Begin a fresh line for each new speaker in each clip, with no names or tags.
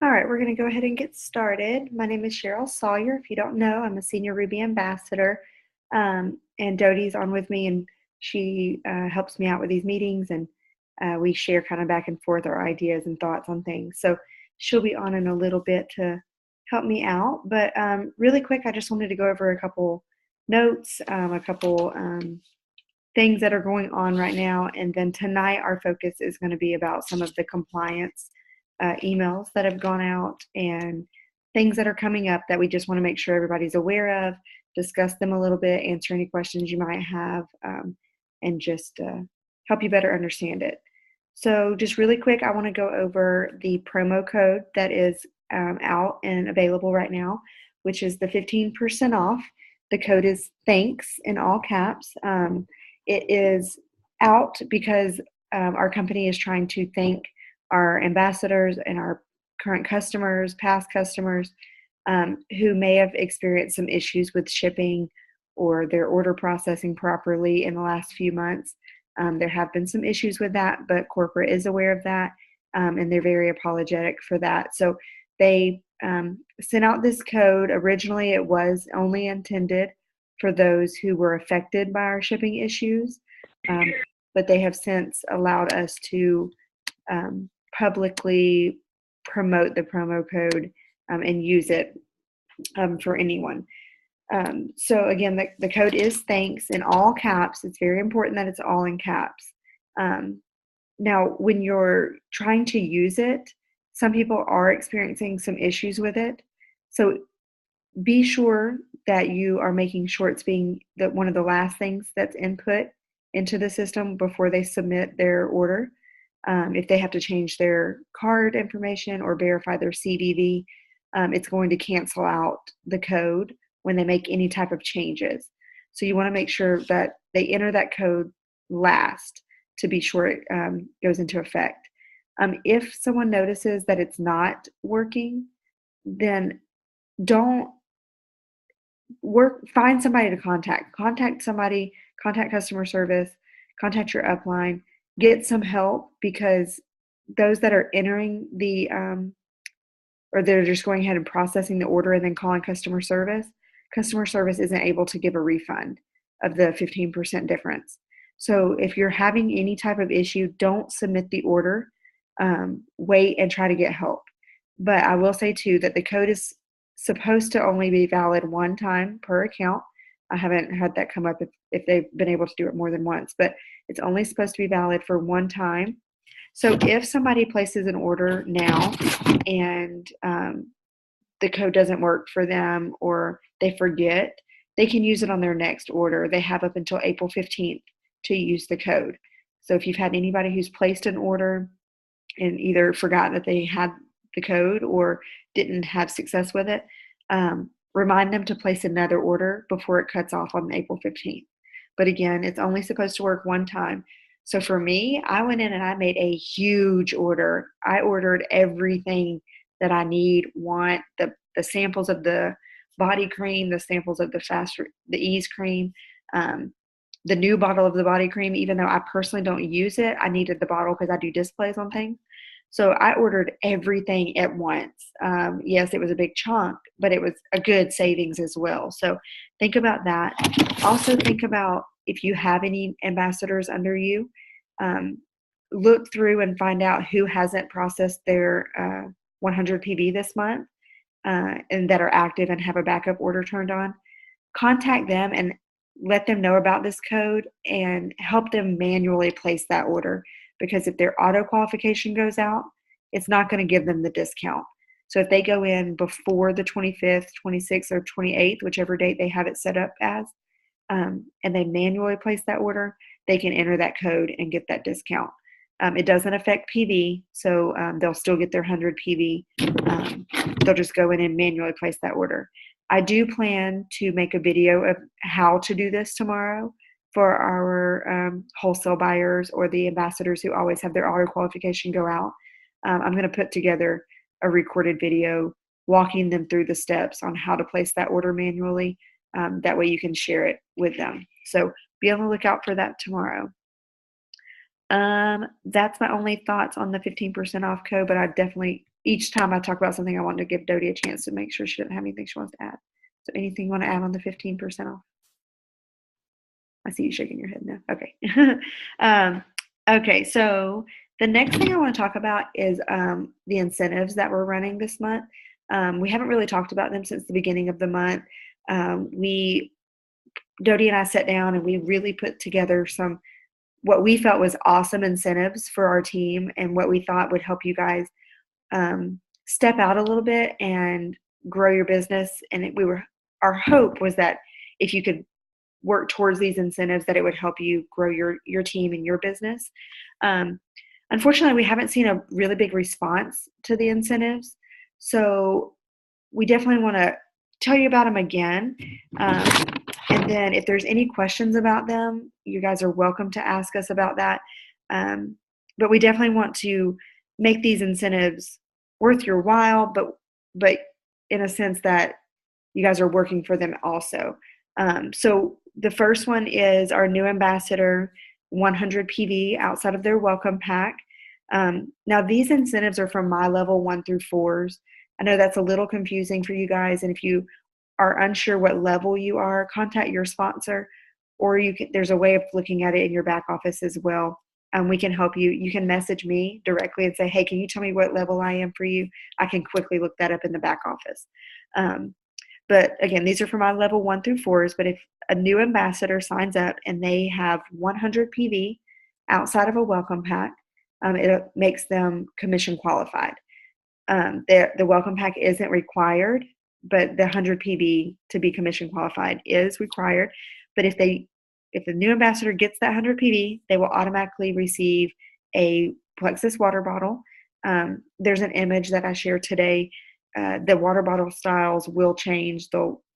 All right, we're going to go ahead and get started. My name is Cheryl Sawyer. If you don't know, I'm a senior Ruby ambassador, and Dodie's on with me, and she helps me out with these meetings, and we share kind of back and forth our ideas and thoughts on things. So she'll be on in a little bit to help me out. But really quick, I just wanted to go over a couple notes, a couple things that are going on right now, and then tonight our focus is going to be about some of the compliance emails that have gone out and things that are coming up that we just want to make sure everybody's aware of, discuss them a little bit, answer any questions you might have, and just help you better understand it. So just really quick, I want to go over the promo code that is out and available right now, which is the 15% off. The code is THANKS in all caps. It is out because our company is trying to thank our ambassadors and our current customers, past customers, who may have experienced some issues with shipping or their order processing properly in the last few months. There have been some issues with that, but corporate is aware of that, and they're very apologetic for that. So they sent out this code. Originally, it was only intended for those who were affected by our shipping issues, but they have since allowed us to publicly promote the promo code and use it for anyone. So again, the code is THANKS in all caps. It's very important that it's all in caps. Now, when you're trying to use it, some people are experiencing some issues with it. So be sure that you are making sure it's being one of the last things that's input into the system before they submit their order. If they have to change their card information or verify their CVV, it's going to cancel out the code when they make any type of changes. So you want to make sure that they enter that code last to be sure it goes into effect. If someone notices that it's not working, then don't find somebody to contact somebody, contact customer service, contact your upline, get some help, because those that are entering the or they're just going ahead and processing the order and then calling customer service isn't able to give a refund of the 15% difference. So if you're having any type of issue, don't submit the order. Wait and try to get help. But I will say too that the code is supposed to only be valid one time per account. I haven't had that come up if they've been able to do it more than once, but it's only supposed to be valid for one time. So if somebody places an order now and the code doesn't work for them or they forget, they can use it on their next order. They have up until April 15th to use the code. So if you've had anybody who's placed an order and either forgot that they had the code or didn't have success with it, remind them to place another order before it cuts off on April 15th. But again, it's only supposed to work one time. So for me, I went in and I made a huge order. I ordered everything that I want, the samples of the body cream, the samples of the Ease cream, the new bottle of the body cream. Even though I personally don't use it, I needed the bottle because I do displays on things. So I ordered everything at once. Yes, it was a big chunk, but it was a good savings as well. So think about that. Also think about if you have any ambassadors under you, look through and find out who hasn't processed their 100 PV this month and that are active and have a backup order turned on. Contact them and let them know about this code and help them manually place that order. Because if their auto qualification goes out, it's not going to give them the discount. So if they go in before the 25th, 26th, or 28th, whichever date they have it set up as, and they manually place that order, they can enter that code and get that discount. It doesn't affect PV, so they'll still get their 100 PV. They'll just go in and manually place that order. I do plan to make a video of how to do this tomorrow for our wholesale buyers or the ambassadors who always have their auto qualification go out. I'm going to put together a recorded video walking them through the steps on how to place that order manually. That way you can share it with them. So be on the lookout for that tomorrow. That's my only thoughts on the 15% off code, but I definitely each time I talk about something, I want to give Dodie a chance to make sure she doesn't have anything she wants to add. So anything you want to add on the 15% off? I see you shaking your head no. Okay. um, okay, so the next thing I want to talk about is the incentives that we're running this month. We haven't really talked about them since the beginning of the month. Dodie and I sat down and we really put together some what we felt was awesome incentives for our team and what we thought would help you guys step out a little bit and grow your business. And our hope was that if you could work towards these incentives, that it would help you grow your team and your business. Unfortunately, we haven't seen a really big response to the incentives, so we definitely want to tell you about them again. And then if there's any questions about them, you guys are welcome to ask us about that. But we definitely want to make these incentives worth your while, but in a sense that you guys are working for them also. So the first one is our new ambassador 100 PV outside of their welcome pack. Now these incentives are from my level 1 through 4s. I know that's a little confusing for you guys, and if you are unsure what level you are, contact your sponsor, or there's a way of looking at it in your back office as well. We can help you. You can message me directly and say, hey, can you tell me what level I am for you? I can quickly look that up in the back office. But again, these are for my level 1 through 4s. But if a new ambassador signs up and they have 100 PV outside of a welcome pack, it makes them commission qualified. The welcome pack isn't required, but the 100 PV to be commission qualified is required. But if the new ambassador gets that 100 PV, they will automatically receive a Plexus water bottle. There's an image that I shared today. The water bottle styles will change.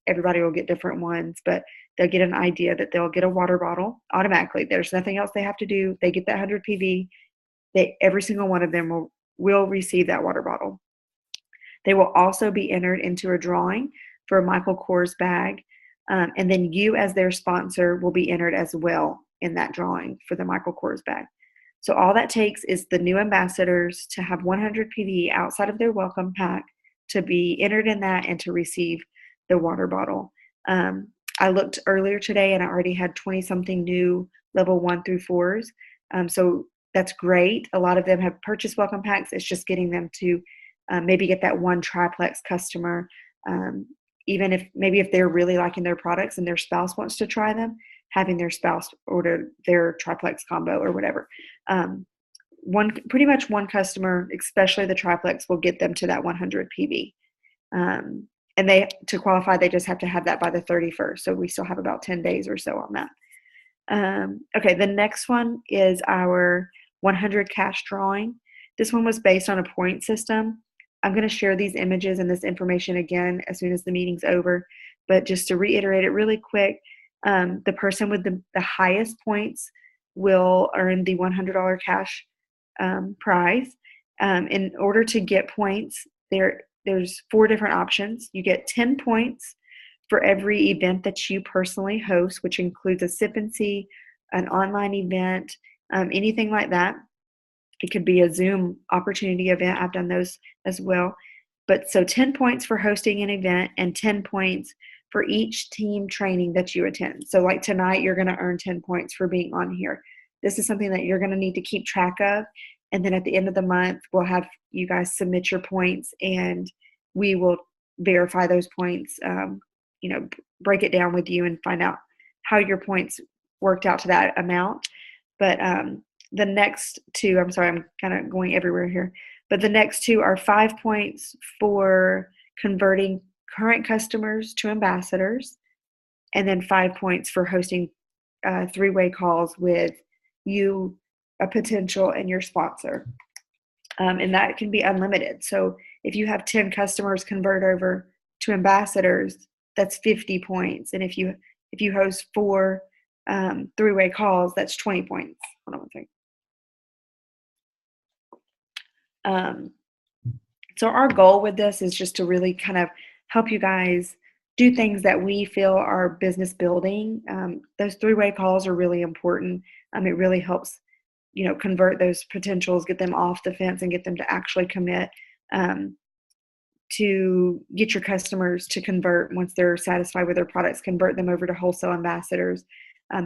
Everybody will get different ones, but they'll get an idea that they'll get a water bottle automatically. There's nothing else they have to do. They get that 100 PV. Every single one of them will receive that water bottle. They will also be entered into a drawing for a Michael Kors bag. And then you as their sponsor will be entered as well in that drawing for the Michael Kors bag. So all that takes is the new ambassadors to have 100 PV outside of their welcome pack to be entered in that and to receive the water bottle. I looked earlier today and I already had 20-something new level 1 through 4s. So that's great. A lot of them have purchased welcome packs. It's just getting them to maybe get that one triplex customer. Even if they're really liking their products and their spouse wants to try them, having their spouse order their triplex combo or whatever. Pretty much one customer, especially the triplex, will get them to that 100 PV. And to qualify, they just have to have that by the 31st. So we still have about 10 days or so on that. Okay, the next one is our 100 cash drawing. This one was based on a point system. I'm going to share these images and this information again as soon as the meeting's over. But just to reiterate it really quick, the person with the highest points will earn the $100 cash prize. In order to get points, there's 4 different options. You get 10 points for every event that you personally host, which includes a sip and see, an online event, anything like that. It could be a Zoom opportunity event. I've done those as well. But so 10 points for hosting an event and 10 points for each team training that you attend. So like tonight, you're going to earn 10 points for being on here. This is something that you're going to need to keep track of. And then at the end of the month, we'll have you guys submit your points and we will verify those points, break it down with you and find out how your points worked out to that amount. But the next 2, I'm sorry, I'm kind of going everywhere here, but the next 2 are 5 points for converting current customers to ambassadors, and then 5 points for hosting 3-way calls with you, a potential, and your sponsor. And that can be unlimited. So if you have 10 customers convert over to ambassadors, that's 50 points. And if you host 4 3-way calls, that's 20 points. Hold on one second. So our goal with this is just to really kind of help you guys do things that we feel are business building. Those 3-way calls are really important. It really helps, convert those potentials, get them off the fence and get them to actually commit. um, to get your customers to convert once they're satisfied with their products, convert them over to wholesale ambassadors.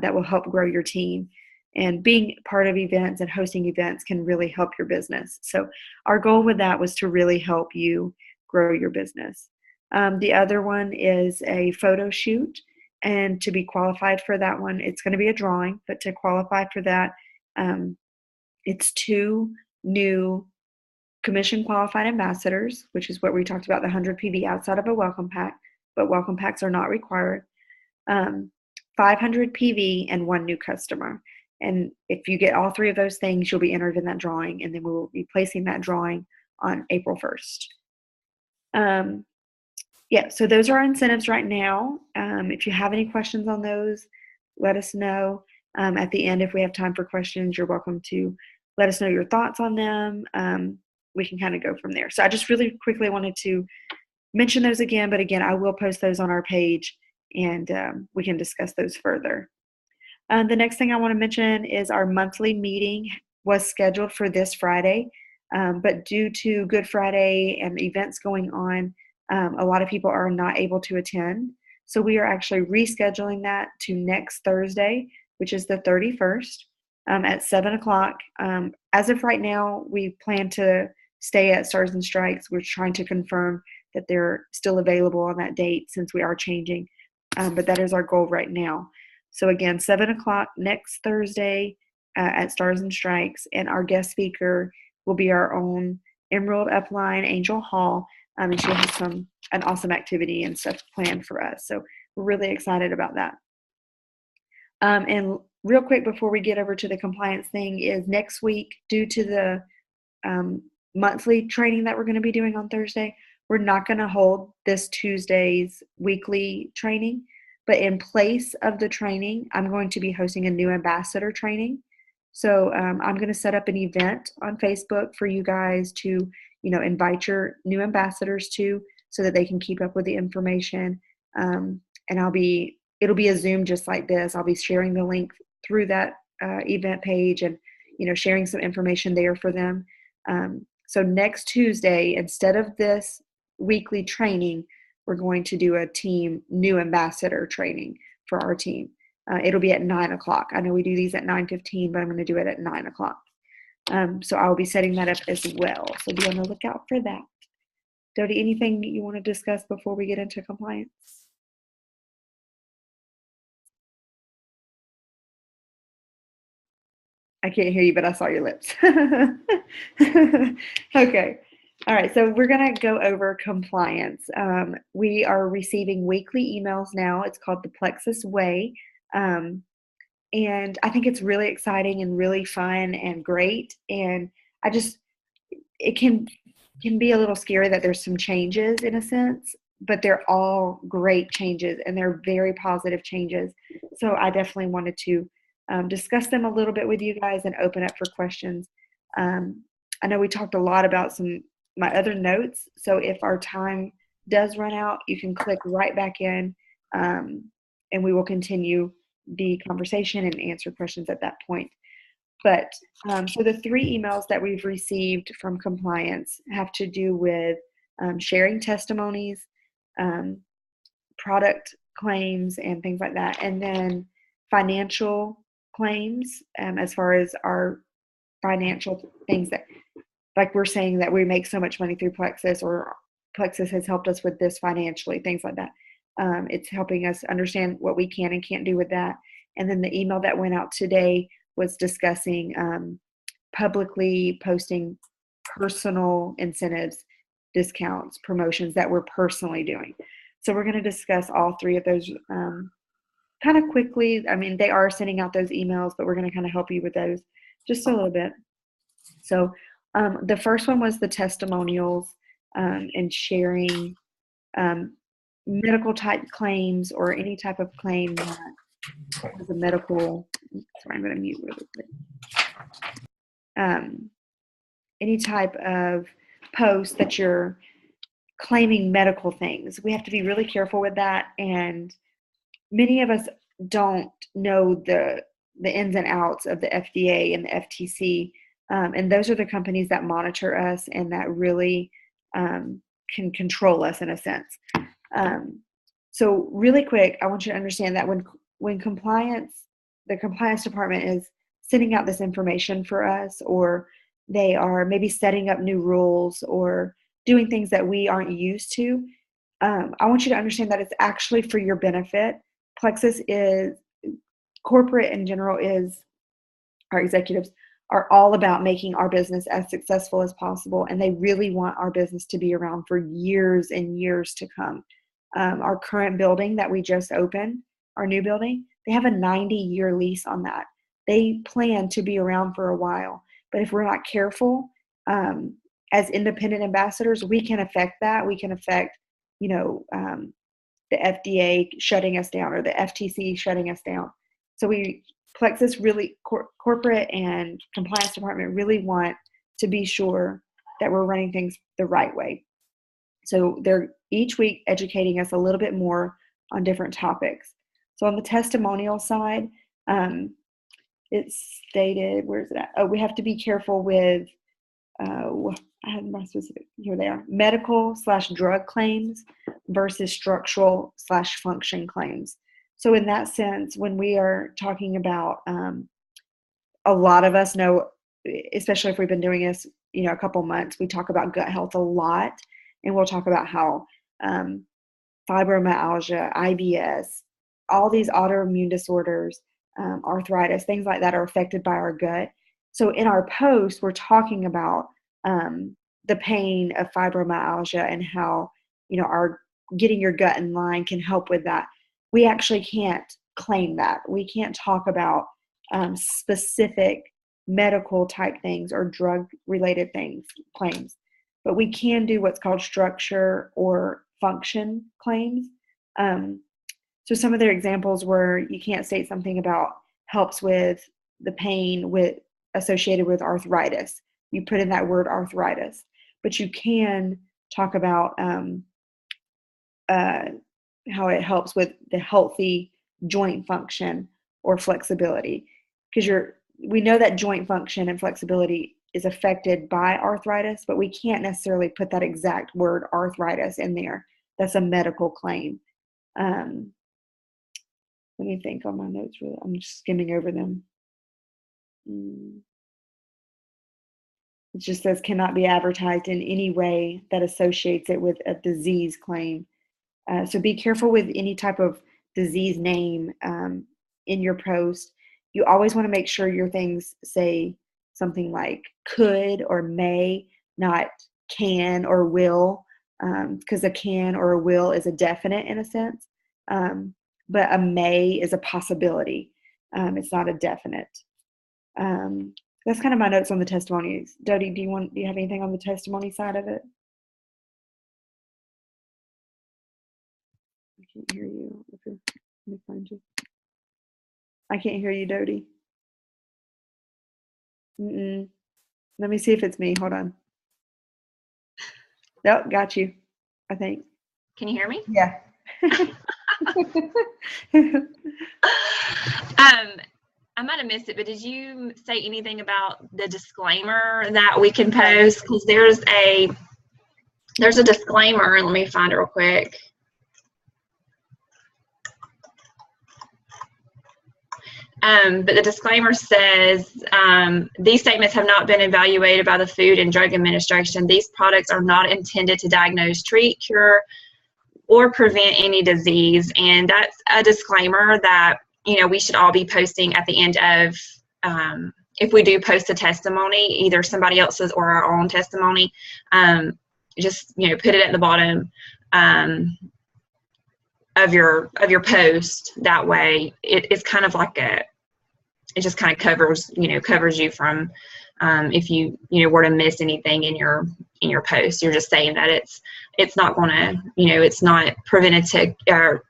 That will help grow your team. And being part of events and hosting events can really help your business. So our goal with that was to really help you grow your business. The other one is a photo shoot. And to be qualified for that one, it's going to be a drawing, but to qualify for that, um, it's 2 new commission qualified ambassadors, which is what we talked about, the 100 PV outside of a welcome pack, but welcome packs are not required. 500 PV and 1 new customer. And if you get all 3 of those things, you'll be entered in that drawing, and then we will be placing that drawing on April 1st. Yeah, so those are our incentives right now. If you have any questions on those, let us know. At the end, if we have time for questions, you're welcome to let us know your thoughts on them. We can kind of go from there. So I just really quickly wanted to mention those again, but again, I will post those on our page, and we can discuss those further. The next thing I want to mention is our monthly meeting was scheduled for this Friday, but due to Good Friday and events going on, a lot of people are not able to attend. So we are actually rescheduling that to next Thursday, which is the 31st, at 7 o'clock. As of right now, we plan to stay at Stars and Strikes. We're trying to confirm that they're still available on that date since we are changing, but that is our goal right now. So again, 7 o'clock next Thursday at Stars and Strikes, and our guest speaker will be our own Emerald Upline Angel Hall, and she'll have an awesome activity and stuff planned for us. So we're really excited about that. And real quick before we get over to the compliance thing is next week, due to the monthly training that we're going to be doing on Thursday, we're not going to hold this Tuesday's weekly training. But in place of the training, I'm going to be hosting a new ambassador training. So I'm going to set up an event on Facebook for you guys to, invite your new ambassadors to, so that they can keep up with the information. And it'll be a Zoom just like this. I'll be sharing the link through that event page, and sharing some information there for them. So next Tuesday, instead of this weekly training, we're going to do a team new ambassador training for our team. It'll be at 9 o'clock. I know we do these at 9:15, but I'm going to do it at 9 o'clock. So I'll be setting that up as well. So be on the lookout for that. Dodie, anything you want to discuss before we get into compliance? I can't hear you, but I saw your lips. Okay. All right, so we're going to go over compliance. We are receiving weekly emails now. It's called the Plexus Way. And I think it's really exciting and really fun and great. And it can be a little scary that there's some changes in a sense, but they're all great changes, and they're very positive changes. So I definitely wanted to discuss them a little bit with you guys and open up for questions. I know we talked a lot about my other notes, so if our time does run out, you can click right back in, and we will continue the conversation and answer questions at that point. But so the 3 emails that we've received from compliance have to do with sharing testimonies, product claims, and things like that, and then financial claims, as far as our financial things that, like we're saying that we make so much money through Plexus, or Plexus has helped us with this financially, things like that. It's helping us understand what we can and can't do with that. And then the email that went out today was discussing publicly posting personal incentives, discounts, promotions that we're personally doing. So we're going to discuss all 3 of those kind of quickly. I mean, they are sending out those emails, but we're going to kind of help you with those just a little bit. So the first one was the testimonials and sharing medical type claims, or any type of claim that was a medical. Sorry, I'm going to mute really quick. Any type of post that you're claiming medical things. We have to be really careful with that, and many of us don't know the ins and outs of the FDA and the FTC, and those are the companies that monitor us and that really can control us in a sense. So really quick, I want you to understand that when the compliance department is sending out this information for us, or they are maybe setting up new rules or doing things that we aren't used to, I want you to understand that it's actually for your benefit. Plexus is, corporate in general is, our executives are all about making our business as successful as possible, and they really want our business to be around for years and years to come. Our current building that we just opened, our new building, they have a 90-year lease on that. They plan to be around for a while, but if we're not careful, as independent ambassadors, we can affect that. We can affect, the FDA shutting us down or the FTC shutting us down. So Plexus really, corporate and compliance department really want to be sure that we're running things the right way. So they're each week educating us a little bit more on different topics. So on the testimonial side, it's stated, where is it at? Oh, we have to be careful with, I had my specific, here they are, medical/drug claims versus structural/function claims. So in that sense, when we are talking about, a lot of us know, especially if we've been doing this, a couple months, we talk about gut health a lot, and we'll talk about how fibromyalgia, IBS, all these autoimmune disorders, arthritis, things like that are affected by our gut. So in our post, we're talking about the pain of fibromyalgia and how, our getting your gut in line can help with that. We actually can't claim that. We can't talk about specific medical type things or drug related claims, but we can do what's called structure or function claims. So some of their examples were, you can't state something about helps with the pain associated with arthritis. You put in that word arthritis, but you can talk about how it helps with the healthy joint function or flexibility, because we know that joint function and flexibility is affected by arthritis, but we can't necessarily put that exact word arthritis in there. That's a medical claim. Let me think on my notes. I'm just skimming over them. It just says cannot be advertised in any way that associates it with a disease claim. So be careful with any type of disease name in your post. You always want to make sure your things say something like could or may, not can or will, because a can or a will is a definite in a sense, but a may is a possibility. It's not a definite. That's kind of my notes on the testimonies. Dodie, do you have anything on the testimony side of it? I can't hear you. Okay. Let me find you. I can't hear you, Dodie. Let me see if it's me. Hold on. Nope, got you, I think.
Can you hear me?
Yeah.
I might have missed it, but did you say anything about the disclaimer that we can post? Because there's a disclaimer. Let me find it real quick. But the disclaimer says, these statements have not been evaluated by the Food and Drug Administration. These products are not intended to diagnose, treat, cure, or prevent any disease. And that's a disclaimer that, we should all be posting at the end of, if we do post a testimony, either somebody else's or our own testimony, just, put it at the bottom of your post. That way it's kind of like it just kind of covers you from if you were to miss anything in your post. You're just saying that it's not going to, it's not prevented to, or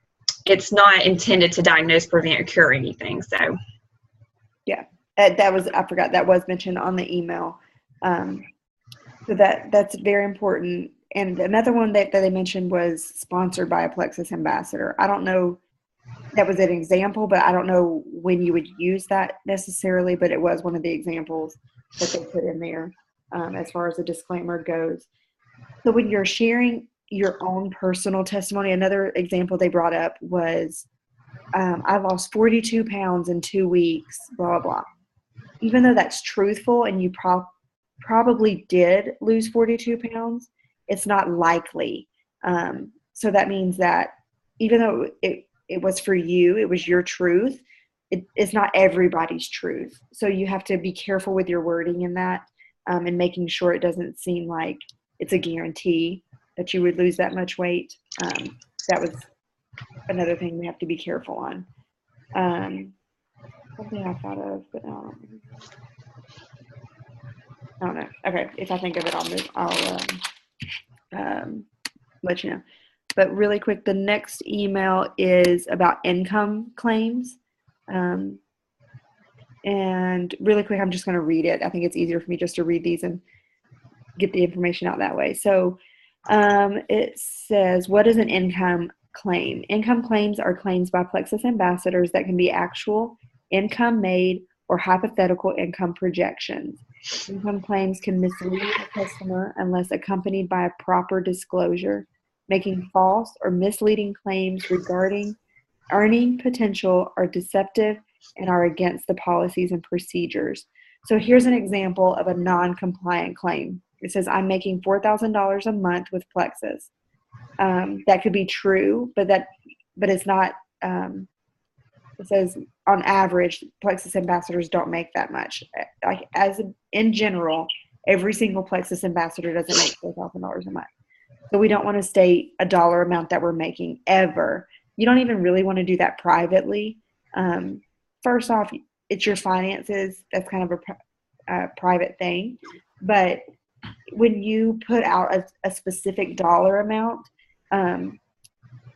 it's not intended to diagnose, prevent, or cure anything. So
yeah, I forgot that was mentioned on the email. So that's very important. And another one that they mentioned was sponsored by a Plexus ambassador. I don't know, that was an example, but I don't know when you would use that necessarily, but it was one of the examples that they put in there as far as the disclaimer goes. So when you're sharing your own personal testimony, another example they brought up was, I lost 42 pounds in 2 weeks, blah, blah, blah. Even though that's truthful and you probably did lose 42 pounds, it's not likely. So that means that even though it was for you, it was your truth, it's not everybody's truth. So you have to be careful with your wording in that, and making sure it doesn't seem like it's a guarantee that you would lose that much weight. That was another thing we have to be careful on. Something I thought of, but I don't know. Okay, if I think of it, I'll let you know. But really quick, the next email is about income claims. And really quick, I'm just going to read it. I think it's easier for me just to read these and get the information out that way. So it says, what is an income claim? Income claims are claims by Plexus ambassadors that can be actual income made or hypothetical income projections. Income claims can mislead a customer unless accompanied by a proper disclosure. Making false or misleading claims regarding earning potential are deceptive and are against the policies and procedures. So here's an example of a non-compliant claim. It says, I'm making $4,000 a month with Plexus. That could be true, but it's not. It says on average, Plexus ambassadors don't make that much. Like in general, every single Plexus ambassador doesn't make $4,000 a month. So we don't want to state a dollar amount that we're making ever. You don't even really want to do that privately. First off, it's your finances. That's kind of a private thing. But when you put out a specific dollar amount,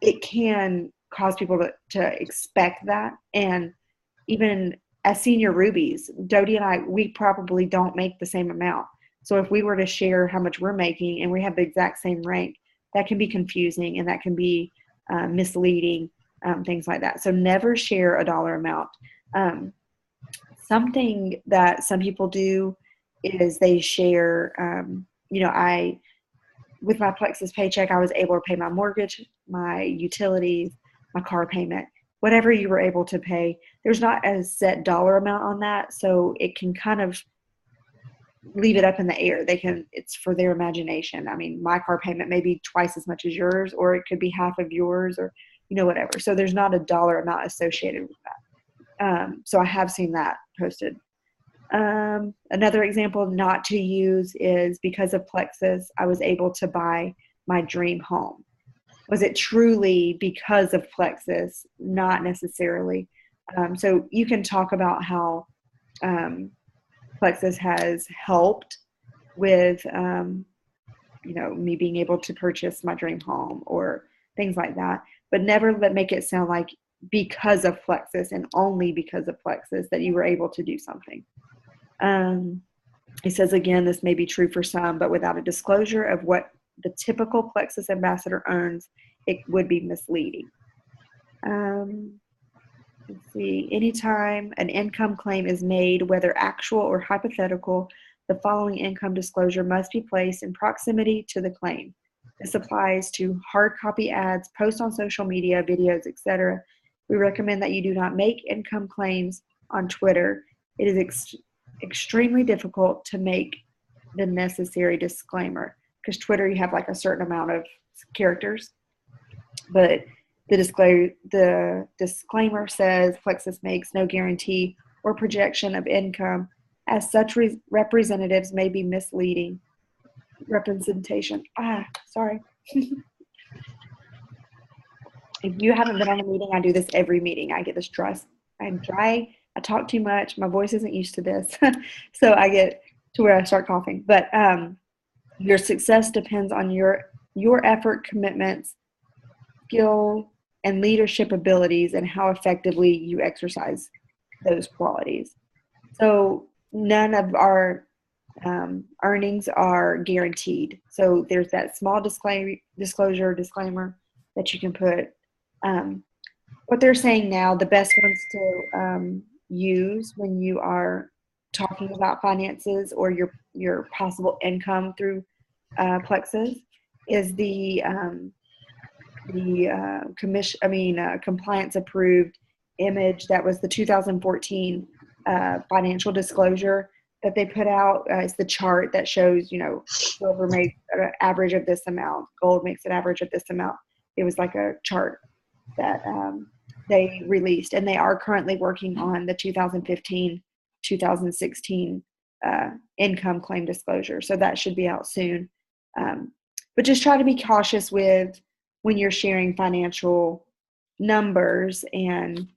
it can cause people to expect that. And even as senior rubies, Dodie and I, we probably don't make the same amount. So if we were to share how much we're making and we have the exact same rank, that can be confusing and that can be misleading, things like that. So never share a dollar amount. Something that some people do is they share, with my Plexus paycheck, I was able to pay my mortgage, my utilities, my car payment, whatever you were able to pay. There's not a set dollar amount on that, so it can kind of leave it up in the air. It's for their imagination. I mean, my car payment may be twice as much as yours, or it could be half of yours, or whatever. So there's not a dollar amount associated with that. So I have seen that posted. Another example not to use is, because of Plexus, I was able to buy my dream home. Was it truly because of Plexus? Not necessarily. So you can talk about how Plexus has helped with, me being able to purchase my dream home or things like that, but never make it sound like because of Plexus and only because of Plexus that you were able to do something. It says, again, this may be true for some, but without a disclosure of what the typical Plexus ambassador earns, it would be misleading. Let's see. Anytime an income claim is made, whether actual or hypothetical, the following income disclosure must be placed in proximity to the claim. This applies to hard copy ads, posts on social media, videos, etc. We recommend that you do not make income claims on Twitter. It is extremely difficult to make the necessary disclaimer, because Twitter, you have like a certain amount of characters, but the disclaimer says Plexus makes no guarantee or projection of income. As such, representatives may be misleading representation. Sorry. If you haven't been on a meeting, I do this every meeting. I get this dry. I'm dry. I talk too much. My voice isn't used to this. So I get to where I start coughing. But your success depends on your effort, commitments, skill, and leadership abilities, and how effectively you exercise those qualities. So none of our earnings are guaranteed. So there's that small disclaimer that you can put. What they're saying now, the best ones to use when you are talking about finances or your possible income through Plexus is the compliance approved image that was the 2014 financial disclosure that they put out. It's the chart that shows, silver makes an average of this amount, gold makes an average of this amount. It was like a chart that they released, and they are currently working on the 2015-2016 income claim disclosure. So that should be out soon. But just try to be cautious with when you're sharing financial numbers and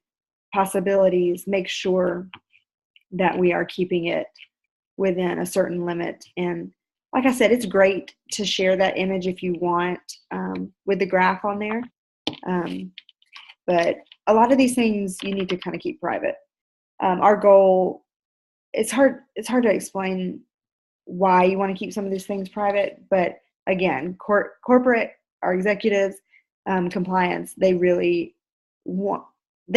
possibilities. Make sure that we are keeping it within a certain limit. And like I said, it's great to share that image if you want, with the graph on there. But a lot of these things you need to kind of keep private. Our goal, it's hard to explain why you want to keep some of these things private, but again, corporate, our executives, compliance, they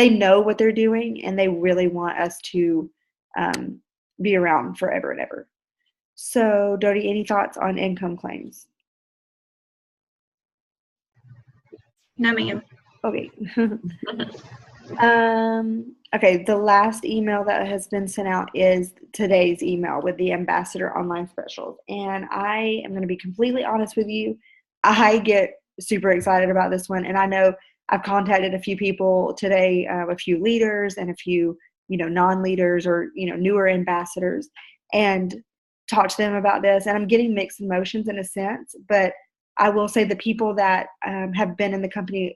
know what they're doing, and they really want us to be around forever and ever. So, Dodie, any thoughts on income claims?
No, ma'am.
Okay. Okay, the last email that has been sent out is today's email with the Ambassador Online Specials. And I am going to be completely honest with you. I get super excited about this one. And I know I've contacted a few people today, a few leaders and a few, non-leaders or, newer ambassadors, and talked to them about this. And I'm getting mixed emotions in a sense. But I will say the people that have been in the company,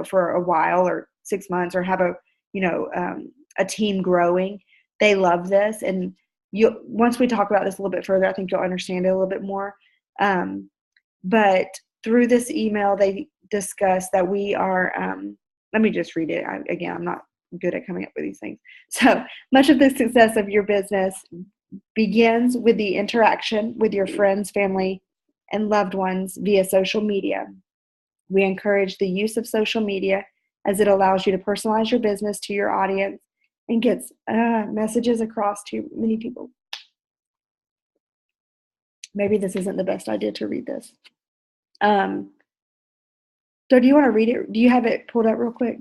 for a while or 6 months, or have a team growing, they love this. And once we talk about this a little bit further, I think you'll understand it a little bit more. But through this email, they discuss that we are, let me just read it. I'm not good at coming up with these things. So much of the success of your business begins with the interaction with your friends, family, and loved ones via social media. We encourage the use of social media as it allows you to personalize your business to your audience and gets messages across to many people. Maybe this isn't the best idea to read this. So do you want to read it? Do you have it pulled up real quick?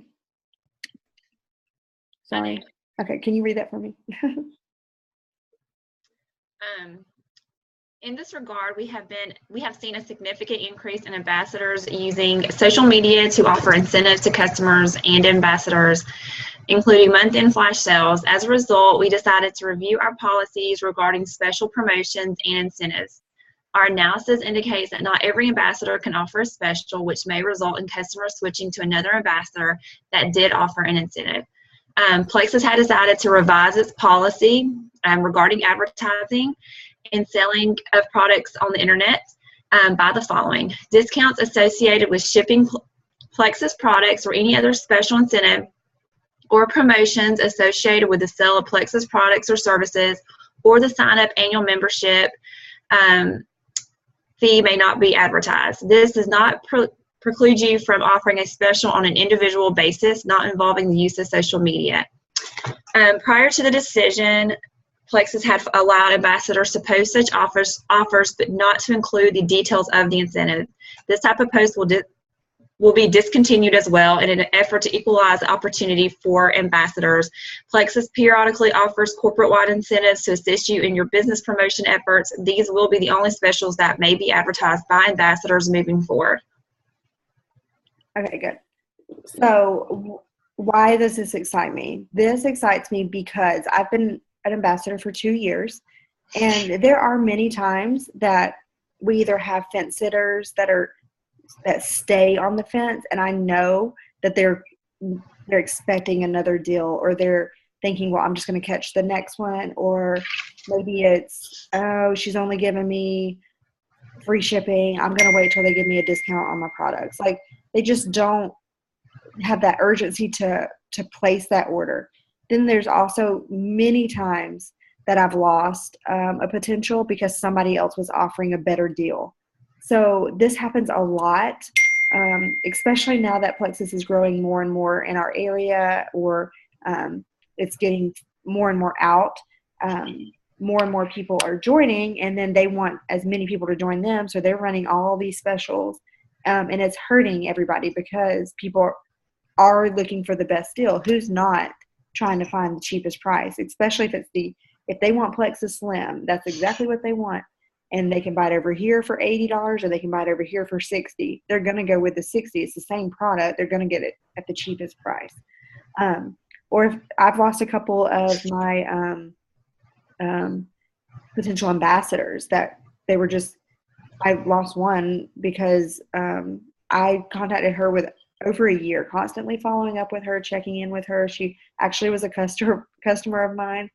Sorry. Okay, can you read that for me?
In this regard, we have seen a significant increase in ambassadors using social media to offer incentives to customers and ambassadors, including month-end flash sales. As a result, we decided to review our policies regarding special promotions and incentives. Our analysis indicates that not every ambassador can offer a special, which may result in customers switching to another ambassador that did offer an incentive. Plexus had decided to revise its policy regarding advertising and selling of products on the internet by the following: discounts associated with shipping Plexus products or any other special incentive or promotions associated with the sale of Plexus products or services or the sign-up annual membership fee may not be advertised. This does not preclude you from offering a special on an individual basis, not involving the use of social media. Prior to the decision, Plexus had allowed ambassadors to post such offers, but not to include the details of the incentive. This type of post will be discontinued as well in an effort to equalize the opportunity for ambassadors. Plexus periodically offers corporate-wide incentives to assist you in your business promotion efforts. These will be the only specials that may be advertised by ambassadors moving forward.
Okay, good. So why does this excite me? This excites me because I've been an ambassador for 2 years, and there are many times that we either have fence sitters that stay on the fence, and I know that they're expecting another deal, or they're thinking, well, I'm just going to catch the next one, or maybe it's, oh, she's only giving me free shipping, I'm going to wait till they give me a discount on my products. Like, they just don't have that urgency to place that order. Then there's also many times that I've lost a potential because somebody else was offering a better deal. So this happens a lot, especially now that Plexus is growing more and more in our area, or it's getting more and more out. more and more people are joining, and then they want as many people to join them, so they're running all these specials, and it's hurting everybody because people are looking for the best deal. Who's not trying to find the cheapest price, especially if they want Plexus Slim, that's exactly what they want, and they can buy it over here for $80 or they can buy it over here for $60. They're going to go with the $60. It's the same product. They're going to get it at the cheapest price. Or if I've lost a couple of my potential ambassadors that they were just, I lost one because I contacted her with over a year, constantly following up with her, checking in with her. She actually was a customer of mine.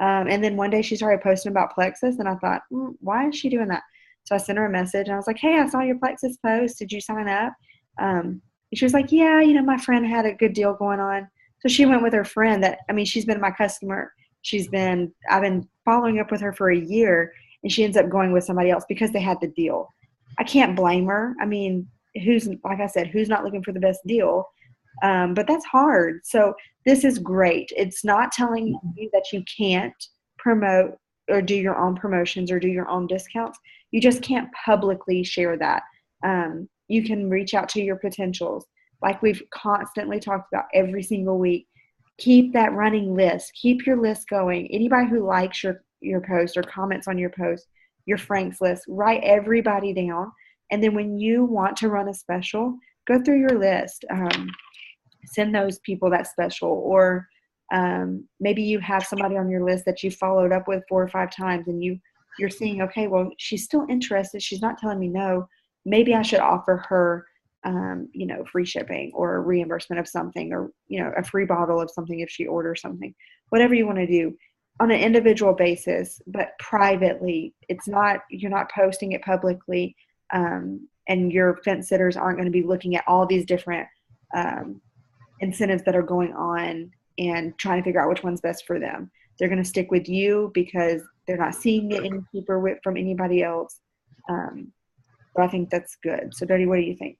And then one day she started posting about Plexus, and I thought, why is she doing that? So I sent her a message, and I was like, hey, I saw your Plexus post. Did you sign up? And she was like, yeah, my friend had a good deal going on. So she went with her friend she's been my customer. I've been following up with her for a year, and she ends up going with somebody else because they had the deal. I can't blame her. Like I said, who's not looking for the best deal? But that's hard. So this is great. It's not telling you that you can't promote or do your own promotions or do your own discounts. You just can't publicly share that. You can reach out to your potentials. Like we've constantly talked about every single week. Keep that running list. Keep your list going. Anybody who likes your post or comments on your post, your Frank's list, write everybody down. And then when you want to run a special, go through your list. Send those people that special. Or maybe you have somebody on your list that you followed up with 4 or 5 times, and you're seeing, okay, well, she's still interested. She's not telling me no. Maybe I should offer her free shipping or a reimbursement of something, or, a free bottle of something if she orders something, whatever you want to do on an individual basis, but privately. You're not posting it publicly. And your fence sitters aren't going to be looking at all these different incentives that are going on and trying to figure out which one's best for them. They're going to stick with you because they're not seeing it any cheaper from anybody else. But I think that's good. So Dodie, what do you think?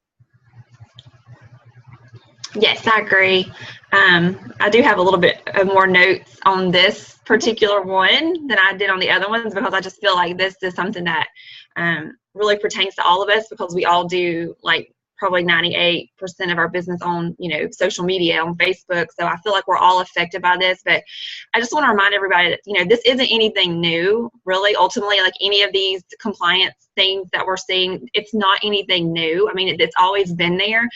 Yes, I agree. I do have a little bit of more notes on this particular one than I did on the other ones, because I just feel like this is something that really pertains to all of us, because we all do probably 98% of our business on, social media, on Facebook. So I feel like we're all affected by this. But I just want to remind everybody that, this isn't anything new, really. Ultimately, like any of these compliance things that we're seeing, it's not anything new. It's always been there.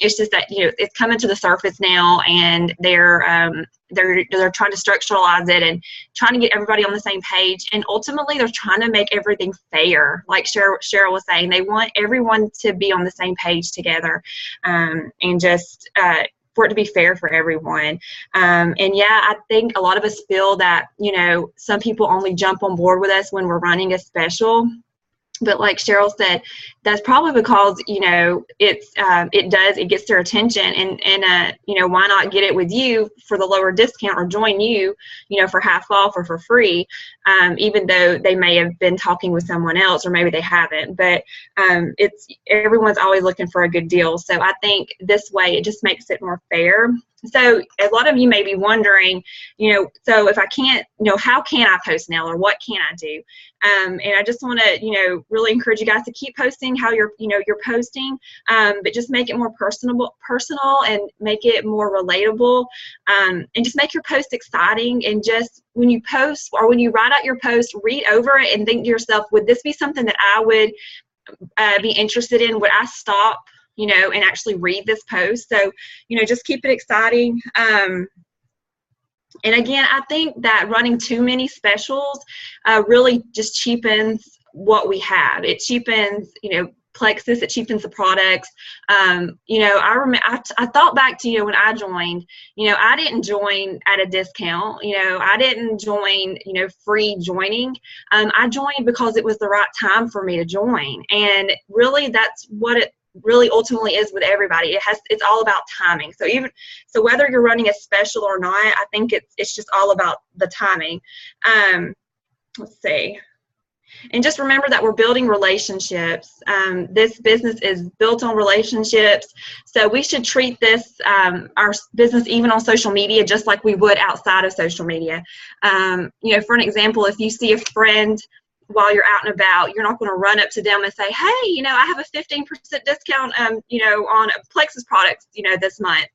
It's just that, it's coming to the surface now, and they're trying to structuralize it and trying to get everybody on the same page. And ultimately, they're trying to make everything fair. Like Cheryl was saying, they want everyone to be on the same page together, and just for it to be fair for everyone. And yeah, I think a lot of us feel that, some people only jump on board with us when we're running a special. But like Cheryl said, that's probably because, it gets their attention, and why not get it with you for the lower discount, or join you, for half off or for free, even though they may have been talking with someone else, or maybe they haven't. But everyone's always looking for a good deal. So I think this way it just makes it more fair. So a lot of you may be wondering, so if I can't, how can I post now, or what can I do? And I just want to, really encourage you guys to keep posting how you're posting, but just make it more personal, and make it more relatable, and just make your post exciting. And just when you post, or when you write out your post, read over it and think to yourself, would this be something that I would be interested in? Would I stop, and actually read this post? So, just keep it exciting. And again, I think that running too many specials really just cheapens what we have. It cheapens, Plexus, it cheapens the products. I remember, I thought back to, when I joined, I didn't join at a discount. I didn't join, free joining. I joined because it was the right time for me to join. And really, that's what it really ultimately is with everybody. It's all about timing. So whether you're running a special or not, I think it's just all about the timing. Let's see. And just remember that we're building relationships. This business is built on relationships. So we should treat this, our business, even on social media, just like we would outside of social media. You know, for an example, if you see a friend while you're out and about, you're not going to run up to them and say, hey, you know, I have a 15% discount, you know, on Plexus products, you know, this month.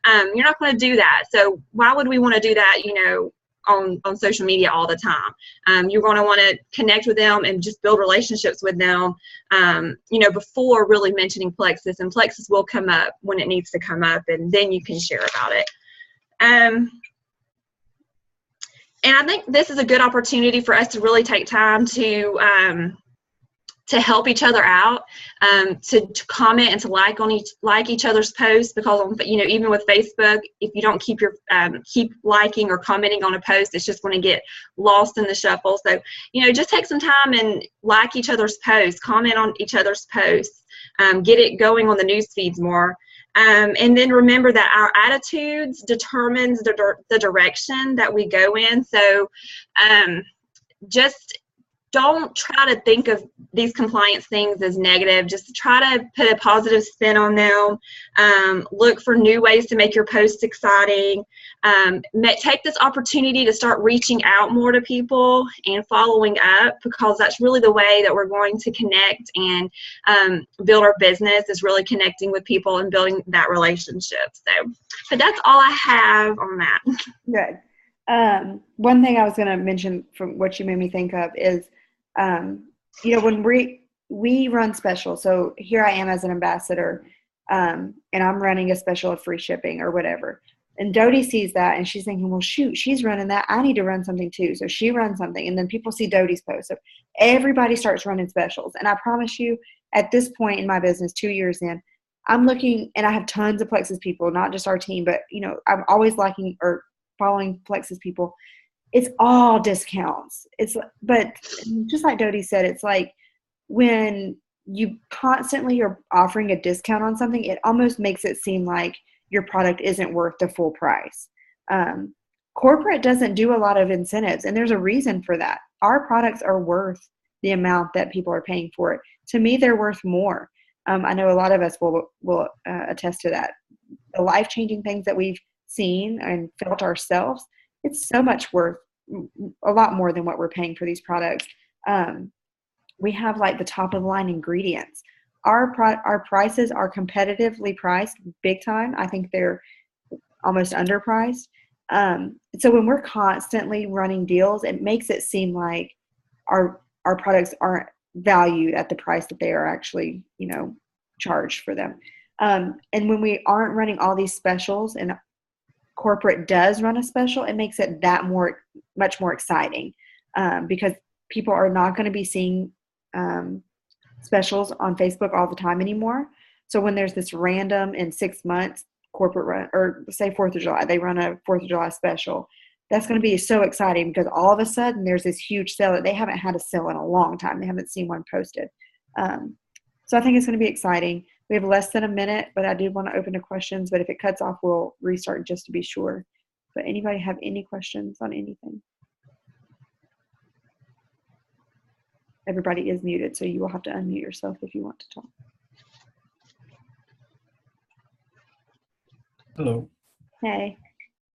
You're not going to do that. So why would we want to do that, you know, on social media all the time? You're going to want to connect with them and just build relationships with them, you know, before really mentioning Plexus. And Plexus will come up when it needs to come up, and then you can share about it. And I think this is a good opportunity for us to really take time to help each other out, to comment and to like each other's posts, because you know, even with Facebook, if you don't keep liking or commenting on a post, it's just going to get lost in the shuffle. So, you know, just take some time and like each other's posts, comment on each other's posts, get it going on the news feeds more. And then remember that our attitudes determines the direction that we go in. So just don't try to think of these compliance things as negative. Just try to put a positive spin on them. Look for new ways to make your posts exciting. Take this opportunity to start reaching out more to people and following up, because that's really the way that we're going to connect and build our business, is really connecting with people and building that relationship. So, but that's all I have on that.
Good. One thing I was going to mention from what you made me think of is, you know, when we run specials, so here I am as an ambassador, and I'm running a special of free shipping or whatever. And Dodie sees that and she's thinking, well, shoot, she's running that. I need to run something too. So she runs something, and then people see Dodie's post. So everybody starts running specials. And I promise you, at this point in my business, 2 years in, I'm looking, and I have tons of Plexus people, not just our team, but, you know, I'm always liking or following Plexus people. It's all discounts. But just like Dodie said, it's like when you constantly are offering a discount on something, it almost makes it seem like your product isn't worth the full price. Corporate doesn't do a lot of incentives, and there's a reason for that. Our products are worth the amount that people are paying for it. To me, they're worth more. I know a lot of us will attest to that. The life-changing things that we've seen and felt ourselves, it's so much worth, a lot more than what we're paying for these products. We have like the top of the line ingredients. Our prices are competitively priced big time. I think they're almost underpriced. So when we're constantly running deals, it makes it seem like our products aren't valued at the price that they are actually, you know, charged for them. And when we aren't running all these specials and corporate does run a special, it makes it much more exciting, because people are not going to be seeing specials on Facebook all the time anymore. So when there's this random in 6 months corporate run, or say 4th of July, they run a 4th of July special, that's going to be so exciting, because all of a sudden there's this huge sale that they haven't had a sale in a long time. They haven't seen one posted. So I think it's going to be exciting. We have less than a minute, but I did want to open to questions, but if it cuts off, we'll restart just to be sure. But anybody have any questions on anything? Everybody is muted, so you will have to unmute yourself if you want to talk.
Hello.
Hey.